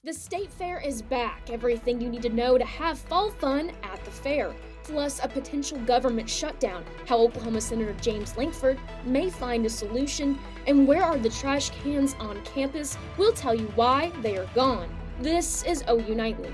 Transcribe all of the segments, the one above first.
The State Fair is back. Everything you need to know to have fall fun at the fair. Plus, a potential government shutdown, how Oklahoma Senator James Lankford may find a solution, and where are the trash cans on campus? We'll tell you why they are gone. This is OU Nightly.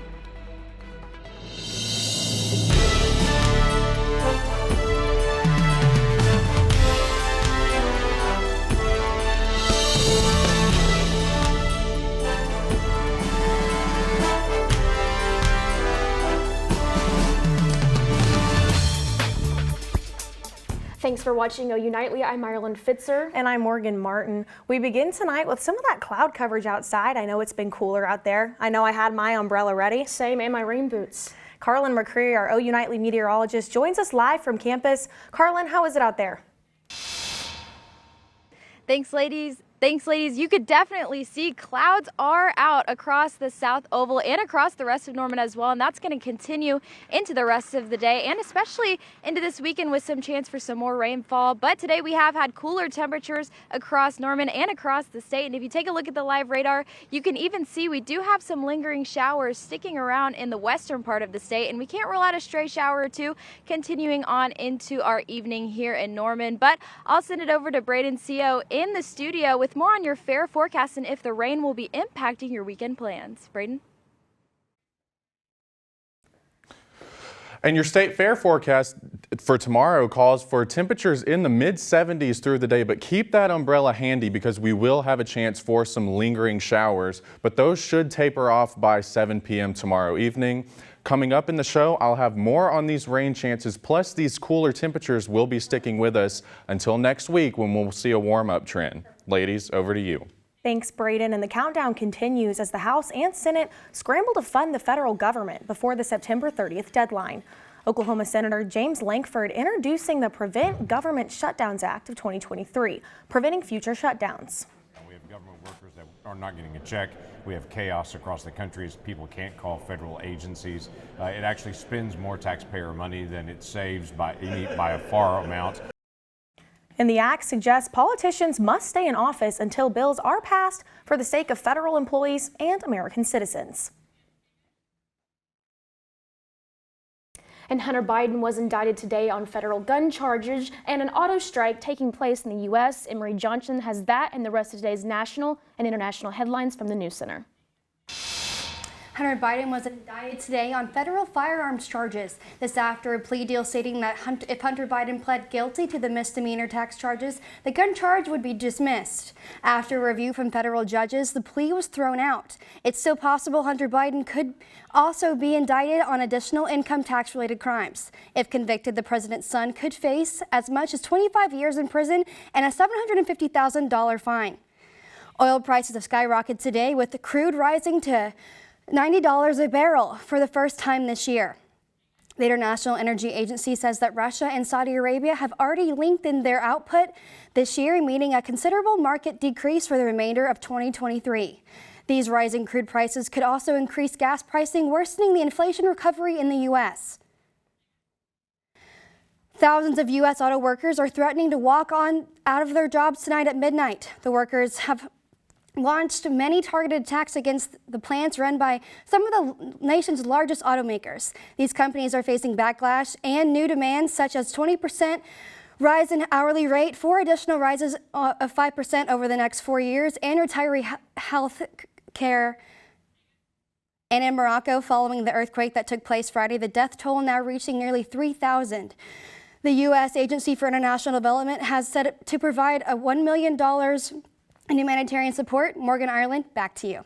Thanks for watching OU Nightly. I'm Ireland Fitzer. And I'm Morgan Martin. We begin tonight with some of that cloud coverage outside. I know it's been cooler out there. I know I had my umbrella ready. Same, and my rain boots. Carlin McCreary, our OU Nightly meteorologist, joins us live from campus. Carlin, how is it out there? Thanks, ladies. You could definitely see clouds are out across the South Oval and across the rest of Norman as well, and that's going to continue into the rest of the day and especially into this weekend with some chance for some more rainfall. But today we have had cooler temperatures across Norman and across the state, and if you take a look at the live radar, you can even see we do have some lingering showers sticking around in the western part of the state, and we can't rule out a stray shower or two continuing on into our evening here in Norman. But I'll send it over to Braden Seo in the studio with more on your fair forecast and if the rain will be impacting your weekend plans. Braden? And your state fair forecast for tomorrow calls for temperatures in the mid-70s through the day, but keep that umbrella handy because we will have a chance for some lingering showers, but those should taper off by 7 p.m. tomorrow evening. Coming up in the show, I'll have more on these rain chances, plus these cooler temperatures will be sticking with us until next week when we'll see a warm-up trend. Ladies, over to you. Thanks, Braden. And the countdown continues as the House and Senate scramble to fund the federal government before the September 30th deadline. Oklahoma Senator James Lankford introducing the Prevent Government Shutdowns Act of 2023, preventing future shutdowns. We have government workers that are not getting a check. We have chaos across the country as people can't call federal agencies. It actually spends more taxpayer money than it saves by a far amount. And the act suggests politicians must stay in office until bills are passed for the sake of federal employees and American citizens. And Hunter Biden was indicted today on federal gun charges and an auto strike taking place in the U.S. Emory Johnson has that and the rest of today's national and international headlines from the News Center. Hunter Biden was indicted today on federal firearms charges. This after a plea deal stating that if Hunter Biden pled guilty to the misdemeanor tax charges, the gun charge would be dismissed. After review from federal judges, the plea was thrown out. It's still possible Hunter Biden could also be indicted on additional income tax-related crimes. If convicted, the president's son could face as much as 25 years in prison and a $750,000 fine. Oil prices have skyrocketed today, with the crude rising to $90 a barrel for the first time this year. The International Energy Agency says that Russia and Saudi Arabia have already lengthened their output this year, meaning a considerable market decrease for the remainder of 2023. These rising crude prices could also increase gas pricing, worsening the inflation recovery in the U.S. Thousands of U.S. auto workers are threatening to walk out of their jobs tonight at midnight. The workers have launched many targeted attacks against the plants run by some of the nation's largest automakers. These companies are facing backlash and new demands such as 20% rise in hourly rate, 4 additional rises of 5% over the next 4 years, and retiree health care. And in Morocco, following the earthquake that took place Friday, the death toll now reaching nearly 3,000. The U.S. Agency for International Development has set to provide a $1 million in humanitarian support. Morgan, Ireland, back to you.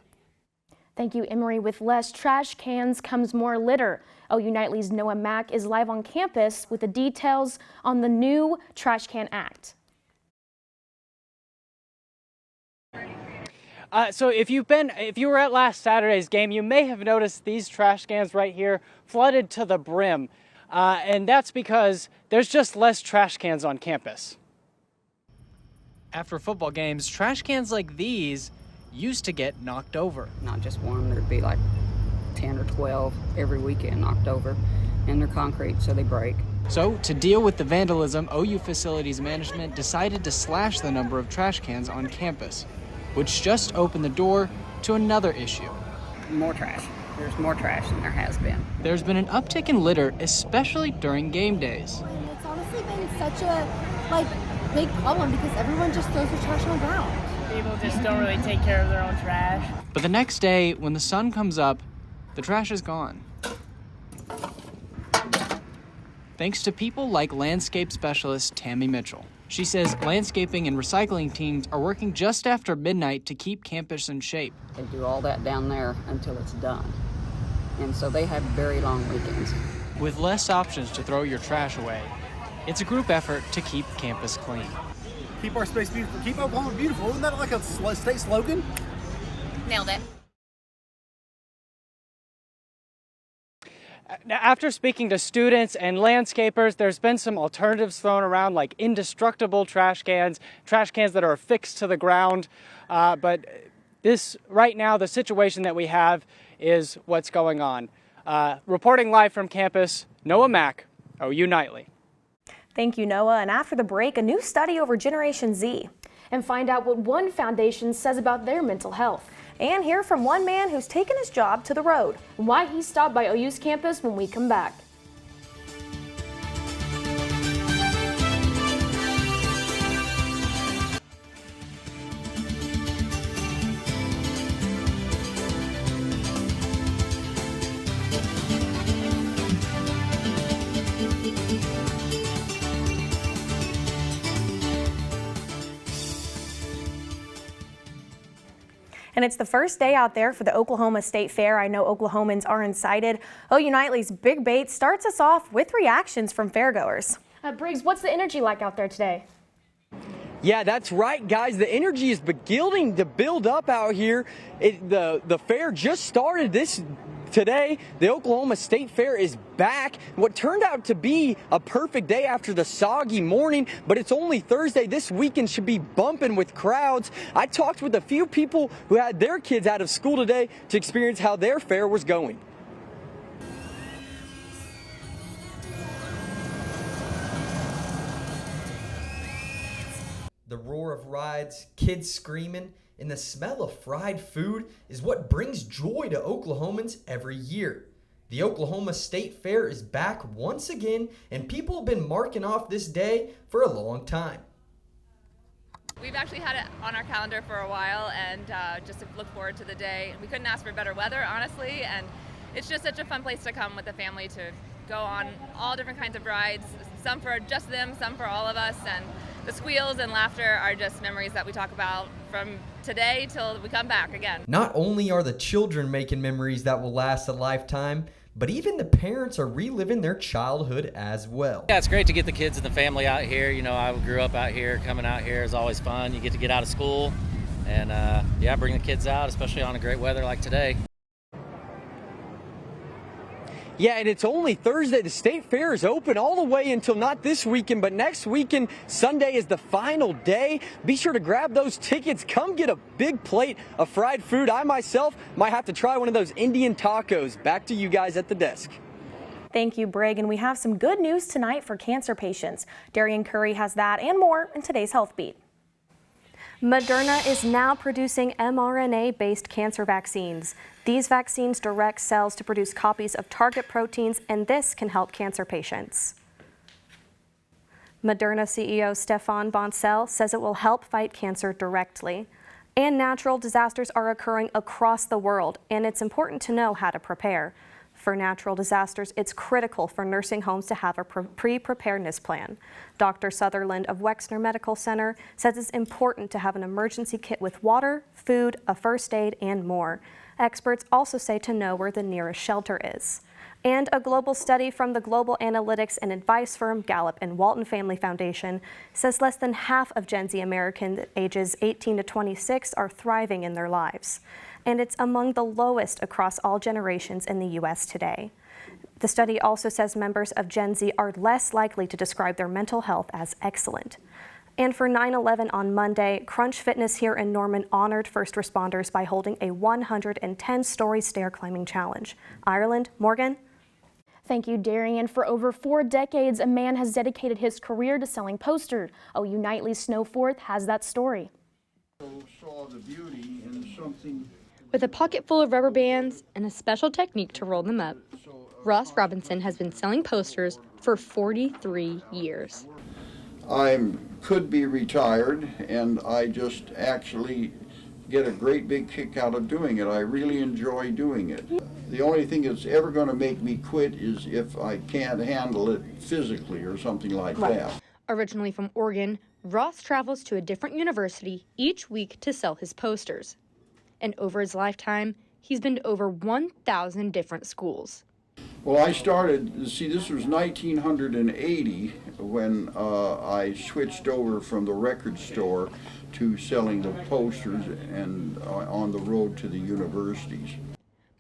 Thank you, Emory. With less trash cans comes more litter. OU Nightly's Noah Mack is live on campus with the details on the new Trash Can Act. So if you were at last Saturday's game, you may have noticed these trash cans right here flooded to the brim. And that's because there's just less trash cans on campus. After football games, trash cans like these used to get knocked over. Not just one, there'd be like 10 or 12 every weekend knocked over, and they're concrete, so they break. So, to deal with the vandalism, OU Facilities Management decided to slash the number of trash cans on campus, which just opened the door to another issue. more trash. There's more trash than there has been. There's been an uptick in litter, especially during game days. It's honestly been such a big problem because everyone just throws their trash on the ground. People just don't really take care of their own trash. But the next day, when the sun comes up, the trash is gone. Thanks to people like landscape specialist Tammy Mitchell. She says landscaping and recycling teams are working just after midnight to keep campus in shape. They do all that down there until it's done. And so they have very long weekends. With less options to throw your trash away, it's a group effort to keep campus clean. Keep our space beautiful. Keep Oklahoma beautiful. Isn't that like a state slogan? Nailed it. Now, after speaking to students and landscapers, there's been some alternatives thrown around like indestructible trash cans that are affixed to the ground. But this, right now, the situation that we have is what's going on. Reporting live from campus, Noah Mack, OU Nightly. Thank you, Noah. And after the break, a new study over Generation Z. And find out what one foundation says about their mental health. And hear from one man who's taken his job to the road. Why he stopped by OU's campus when we come back. And it's the first day out there for the Oklahoma State Fair. I know Oklahomans are excited. OU Nightly's Big Bait starts us off with reactions from fairgoers. Briggs, what's the energy like out there today? Yeah, that's right, guys. The energy is beginning to build up out here. The fair just started today. The Oklahoma State Fair is back. What turned out to be a perfect day after the soggy morning, but it's only Thursday. This weekend should be bumping with crowds. I talked with a few people who had their kids out of school today to experience how their fair was going. The roar of rides, kids screaming, and the smell of fried food is what brings joy to Oklahomans every year. The Oklahoma State Fair is back once again, and people have been marking off this day for a long time. We've actually had it on our calendar for a while and just to look forward to the day. We couldn't ask for better weather, honestly, and it's just such a fun place to come with the family to go on all different kinds of rides, some for just them, some for all of us, and the squeals and laughter are just memories that we talk about from today till we come back again. Not only are the children making memories that will last a lifetime, but even the parents are reliving their childhood as well. Yeah, it's great to get the kids and the family out here. You know, I grew up out here. Coming out here is always fun. You get to get out of school and, yeah, bring the kids out, especially on a great weather like today. Yeah, and it's only Thursday. The State Fair is open all the way until not this weekend, but next weekend, Sunday is the final day. Be sure to grab those tickets. Come get a big plate of fried food. I myself might have to try one of those Indian tacos. Back to you guys at the desk. Thank you, Brig. And we have some good news tonight for cancer patients. Darian Curry has that and more in today's Health Beat. Moderna is now producing mRNA-based cancer vaccines. These vaccines direct cells to produce copies of target proteins, and this can help cancer patients. Moderna CEO Stéphane Bancel says it will help fight cancer directly. And natural disasters are occurring across the world, and it's important to know how to prepare. For natural disasters, it's critical for nursing homes to have a pre-preparedness plan. Dr. Sutherland of Wexner Medical Center says it's important to have an emergency kit with water, food, a first aid, and more. Experts also say to know where the nearest shelter is. And a global study from the global analytics and advice firm Gallup and Walton Family Foundation says less than half of Gen Z Americans ages 18 to 26 are thriving in their lives. And it's among the lowest across all generations in the U.S. today. The study also says members of Gen Z are less likely to describe their mental health as excellent. And for 9/11 on Monday, Crunch Fitness here in Norman honored first responders by holding a 110-story stair climbing challenge. Ireland, Morgan? Thank you, Darian. For over 4 decades, a man has dedicated his career to selling posters. OU Nightly's Snow Forth has that story. Saw the beauty in something With a pocket full of rubber bands and a special technique to roll them up, Ross Robinson has been selling posters for 43 years. I could be retired, and I just actually get a great big kick out of doing it. I really enjoy doing it. The only thing that's ever going to make me quit is if I can't handle it physically or something like that. Originally from Oregon, Ross travels to a different university each week to sell his posters. And over his lifetime, he's been to over 1,000 different schools. Well, I started, see, this was 1980 when I switched over from the record store to selling the posters and on the road to the universities.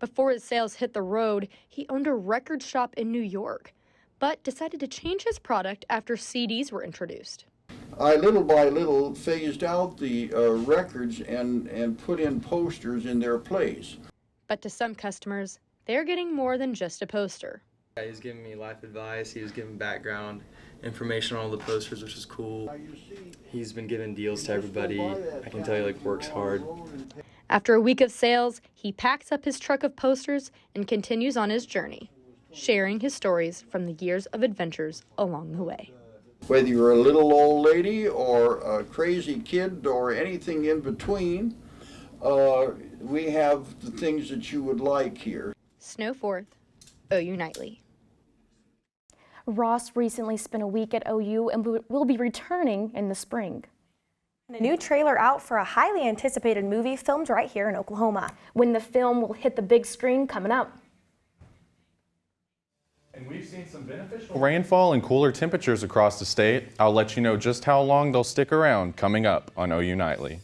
Before his sales hit the road, he owned a record shop in New York, but decided to change his product after CDs were introduced. I little by little phased out the records and put in posters in their place. But to some customers, they're getting more than just a poster. He was giving me life advice, he was giving background information on all the posters, which is cool. He's been giving deals to everybody. I can tell he works hard. After a week of sales, he packs up his truck of posters and continues on his journey, sharing his stories from the years of adventures along the way. Whether you're a little old lady or a crazy kid or anything in between, we have the things that you would like here. Snow 4th, OU Nightly. Ross recently spent a week at OU and will be returning in the spring. And a new trailer out for a highly anticipated movie filmed right here in Oklahoma. When the film will hit the big screen coming up. And we've seen some beneficial rainfall and cooler temperatures across the state. I'll let you know just how long they'll stick around coming up on OU Nightly.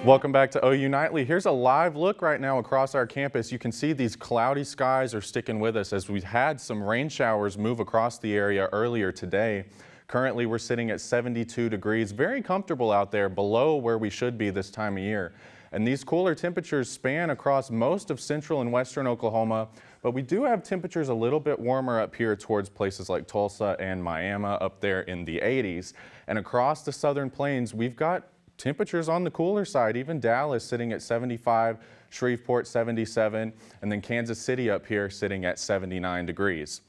Welcome back to OU Nightly. Here's a live look right now across our campus. You can see these cloudy skies are sticking with us as we've had some rain showers move across the area earlier today. Currently, we're sitting at 72 degrees, very comfortable out there, below where we should be this time of year. And these cooler temperatures span across most of central and western Oklahoma, but we do have temperatures a little bit warmer up here towards places like Tulsa and Miami up there in the 80s. And across the southern plains, we've got temperatures on the cooler side, even Dallas sitting at 75, Shreveport 77, and then Kansas City up here sitting at 79 degrees.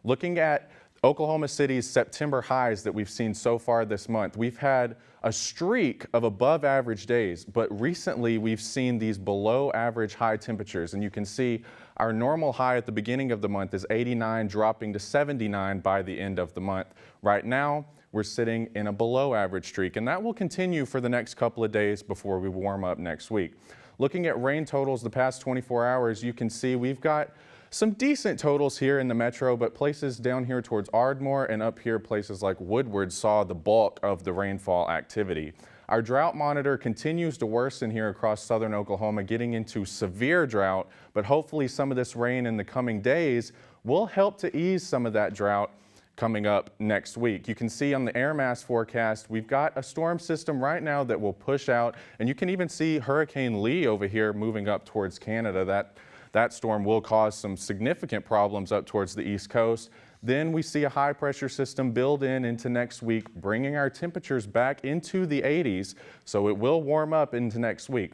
Looking at Oklahoma City's September highs that we've seen so far this month, we've had a streak of above average days, but recently we've seen these below average high temperatures, and you can see our normal high at the beginning of the month is 89, dropping to 79 by the end of the month. Right now, we're sitting in a below average streak, and that will continue for the next couple of days before we warm up next week. Looking at rain totals the past 24 hours, you can see we've got some decent totals here in the metro, but places down here towards Ardmore and up here places like Woodward saw the bulk of the rainfall activity. Our drought monitor continues to worsen here across southern Oklahoma, getting into severe drought, but hopefully some of this rain in the coming days will help to ease some of that drought coming up next week. You can see on the air mass forecast, we've got a storm system right now that will push out, and you can even see Hurricane Lee over here moving up towards Canada. That storm will cause some significant problems up towards the East Coast. Then we see a high pressure system build into next week, bringing our temperatures back into the 80s, so it will warm up into next week.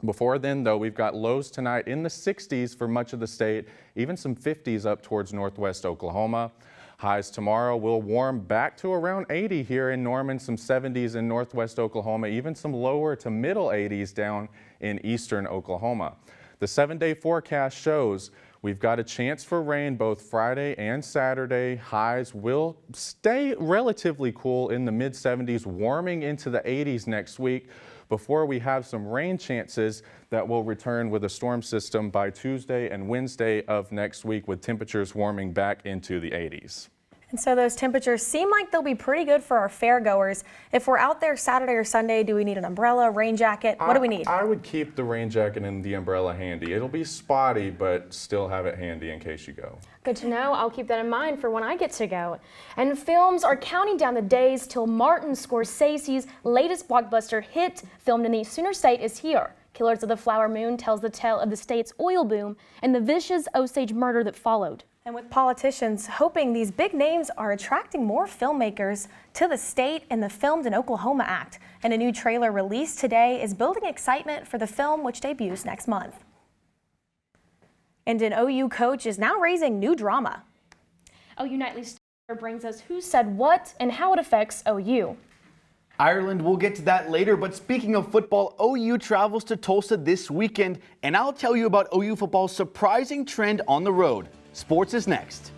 Before then, though, we've got lows tonight in the 60s for much of the state, even some 50s up towards northwest Oklahoma. Highs tomorrow will warm back to around 80 here in Norman, some 70s in northwest Oklahoma, even some lower to middle 80s down in eastern Oklahoma. The 7-day forecast shows we've got a chance for rain both Friday and Saturday. Highs will stay relatively cool in the mid-70s, warming into the 80s next week before we have some rain chances that will return with a storm system by Tuesday and Wednesday of next week, with temperatures warming back into the 80s. And so those temperatures seem like they'll be pretty good for our fair goers. If we're out there Saturday or Sunday, do we need an umbrella, rain jacket? What do we need? I would keep the rain jacket and the umbrella handy. It'll be spotty, but still have it handy in case you go. Good to know. I'll keep that in mind for when I get to go. And films are counting down the days till Martin Scorsese's latest blockbuster hit, filmed in the Sooner State, is here. Killers of the Flower Moon tells the tale of the state's oil boom and the vicious Osage murder that followed. And with politicians hoping these big names are attracting more filmmakers to the state and the Filmed in Oklahoma Act. And a new trailer released today is building excitement for the film, which debuts next month. And an OU coach is now raising new drama. OU Nightly Star brings us who said what and how it affects OU. Ireland, we'll get to that later, but speaking of football, OU travels to Tulsa this weekend, and I'll tell you about OU football's surprising trend on the road. Sports is next.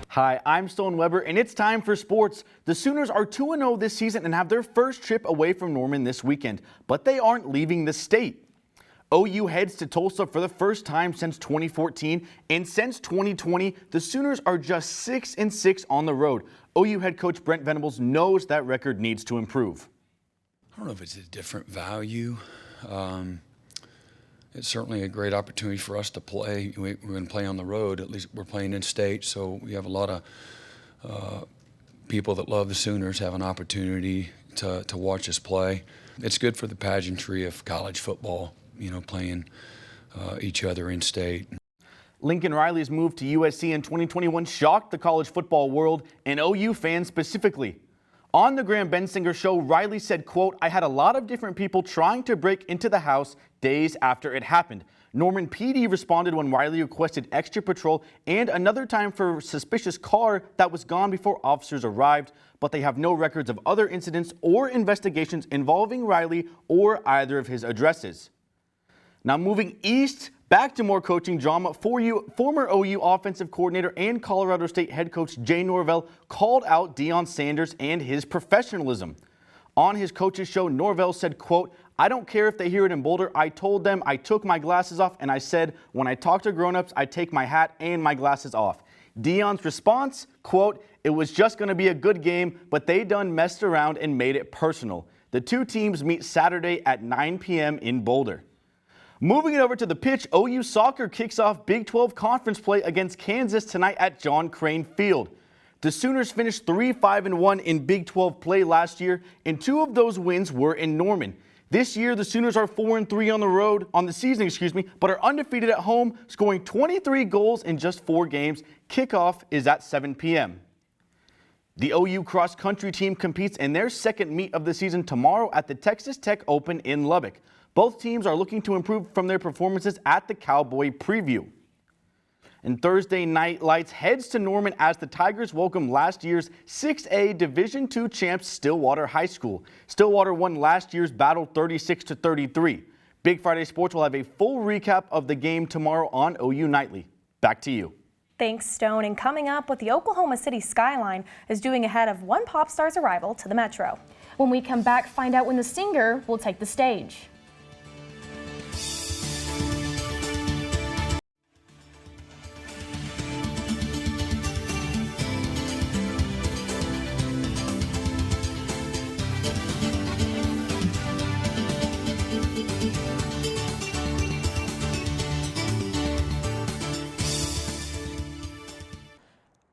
Hi, I'm Stone Weber, and it's time for sports. The Sooners are 2-0 this season and have their first trip away from Norman this weekend, but they aren't leaving the state. OU heads to Tulsa for the first time since 2014, and since 2020, the Sooners are just 6-6 on the road. OU head coach Brent Venables knows that record needs to improve. I don't know if it's a different value. It's certainly a great opportunity for us to play. We're going to play on the road. At least we're playing in state, so we have a lot of people that love the Sooners have an opportunity to watch us play. It's good for the pageantry of college football, you know, playing each other in state. Lincoln Riley's move to USC in 2021 shocked the college football world and OU fans specifically. On the Graham Bensinger show, Riley said, quote, "I had a lot of different people trying to break into the house days after it happened." Norman PD responded when Riley requested extra patrol and another time for a suspicious car that was gone before officers arrived, but they have no records of other incidents or investigations involving Riley or either of his addresses. Now moving east, back to more coaching drama. Former OU offensive coordinator and Colorado State head coach Jay Norvell called out Deion Sanders and his professionalism. On his coach's show, Norvell said, quote, "I don't care if they hear it in Boulder. I told them I took my glasses off and I said, when I talk to grown-ups, I take my hat and my glasses off." Deion's response, quote, "It was just going to be a good game, but they done messed around and made it personal." The two teams meet Saturday at 9 p.m. in Boulder. Moving it over to the pitch, OU soccer kicks off Big 12 conference play against Kansas tonight at John Crane Field. The Sooners finished 3-5-1 in Big 12 play last year, and two of those wins were in Norman. This year, the Sooners are 4-3 on the season, but are undefeated at home, scoring 23 goals in just 4 games. Kickoff is at 7 p.m. The OU cross-country team competes in their second meet of the season tomorrow at the Texas Tech Open in Lubbock. Both teams are looking to improve from their performances at the Cowboy Preview. And Thursday Night Lights heads to Norman as the Tigers welcome last year's 6A Division II champs Stillwater High School. Stillwater won last year's battle 36-33. Big Friday Sports will have a full recap of the game tomorrow on OU Nightly. Back to you. Thanks, Stone. And coming up, what the Oklahoma City skyline is doing ahead of one pop star's arrival to the Metro. When we come back, find out when the singer will take the stage.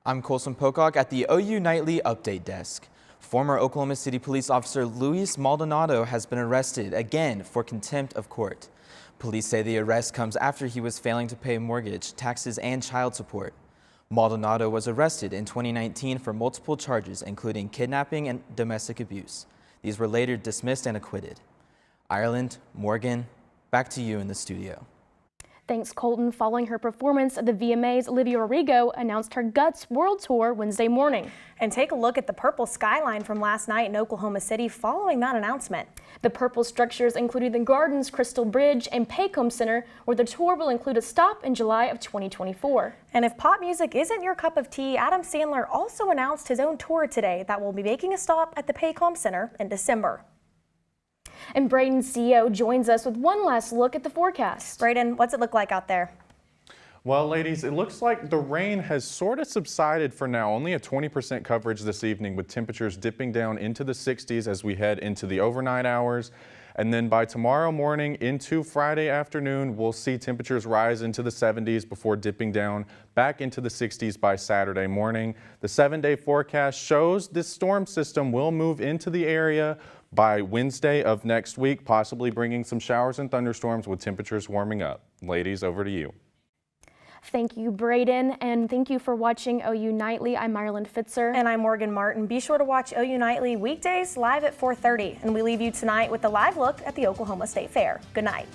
I'm Colson Pocock at the OU Nightly Update Desk. Former Oklahoma City Police Officer Luis Maldonado has been arrested again for contempt of court. Police say the arrest comes after he was failing to pay mortgage, taxes, and child support. Maldonado was arrested in 2019 for multiple charges, including kidnapping and domestic abuse. These were later dismissed and acquitted. Ireland, Morgan, back to you in the studio. Thanks, Colton. Following her performance at the VMAs, Olivia Rodrigo announced her Guts World Tour Wednesday morning. And take a look at the purple skyline from last night in Oklahoma City following that announcement. The purple structures included the Gardens Crystal Bridge and Paycom Center, where the tour will include a stop in July of 2024. And if pop music isn't your cup of tea, Adam Sandler also announced his own tour today that will be making a stop at the Paycom Center in December. And Braden CEO joins us with one last look at the forecast. Braden, what's it look like out there? Well, ladies, it looks like the rain has sort of subsided for now. Only a 20% coverage this evening, with temperatures dipping down into the 60s as we head into the overnight hours. And then by tomorrow morning into Friday afternoon, we'll see temperatures rise into the 70s before dipping down back into the 60s by Saturday morning. The 7-day forecast shows this storm system will move into the area by Wednesday of next week, possibly bringing some showers and thunderstorms with temperatures warming up. Ladies, over to you. Thank you, Braden, and thank you for watching OU Nightly. I'm Marilyn Fitzer. And I'm Morgan Martin. Be sure to watch OU Nightly weekdays live at 4:30. And we leave you tonight with a live look at the Oklahoma State Fair. Good night.